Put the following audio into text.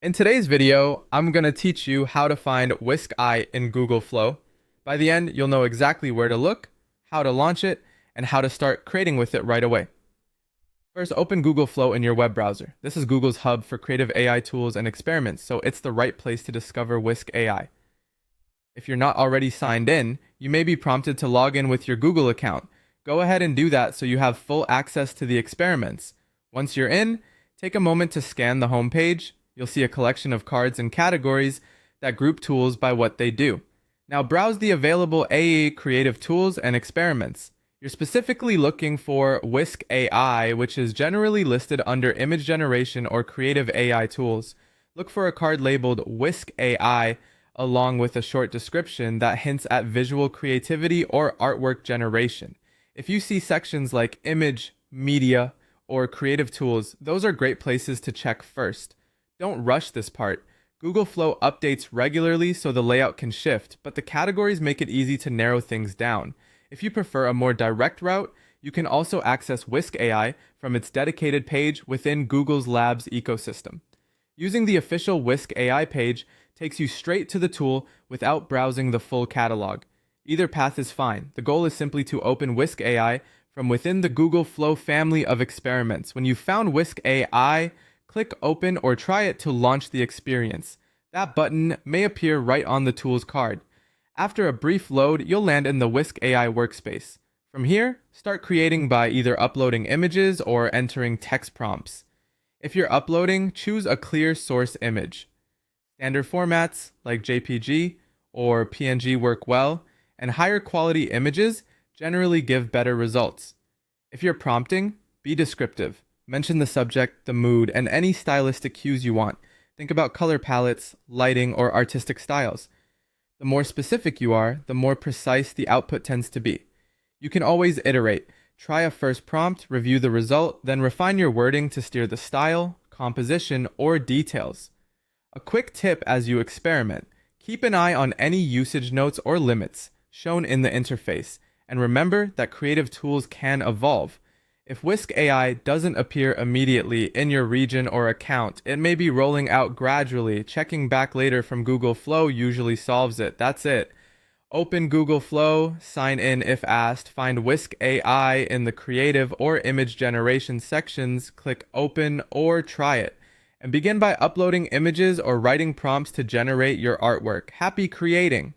In today's video, I'm going to teach you how to find Whisk AI in Google Flow. By the end, you'll know exactly where to look, how to launch it, and how to start creating with it right away. First, open Google Flow in your web browser. This is Google's hub for creative AI tools and experiments, so it's the right place to discover Whisk AI. If you're not already signed in, you may be prompted to log in with your Google account. Go ahead and do that so you have full access to the experiments. Once you're in, take a moment to scan the home page. You'll see a collection of cards and categories that group tools by what they do. Now browse the available AI creative tools and experiments. You're specifically looking for Whisk AI, which is generally listed under image generation or creative AI tools. Look for a card labeled Whisk AI along with a short description that hints at visual creativity or artwork generation. If you see sections like image, media, or creative tools, those are great places to check first. Don't rush this part. Google Flow updates regularly so the layout can shift, but the categories make it easy to narrow things down. If you prefer a more direct route, you can also access Whisk AI from its dedicated page within Google's Labs ecosystem. Using the official Whisk AI page takes you straight to the tool without browsing the full catalog. Either path is fine. The goal is simply to open Whisk AI from within the Google Flow family of experiments. When you've found Whisk AI, click Open or try it to launch the experience. That button may appear right on the tool's card. After a brief load, you'll land in the Whisk AI workspace. From here, start creating by either uploading images or entering text prompts. If you're uploading, choose a clear source image. Standard formats like JPG or PNG work well, and higher quality images generally give better results. If you're prompting, be descriptive. Mention the subject, the mood, and any stylistic cues you want. Think about color palettes, lighting, or artistic styles. The more specific you are, the more precise the output tends to be. You can always iterate. Try a first prompt, review the result, then refine your wording to steer the style, composition, or details. A quick tip as you experiment: keep an eye on any usage notes or limits shown in the interface, and remember that creative tools can evolve. If Whisk AI doesn't appear immediately in your region or account, it may be rolling out gradually. Checking back later from Google Flow usually solves it. That's it. Open Google Flow, sign in if asked, find Whisk AI in the creative or image generation sections, click Open or try it, and begin by uploading images or writing prompts to generate your artwork. Happy creating!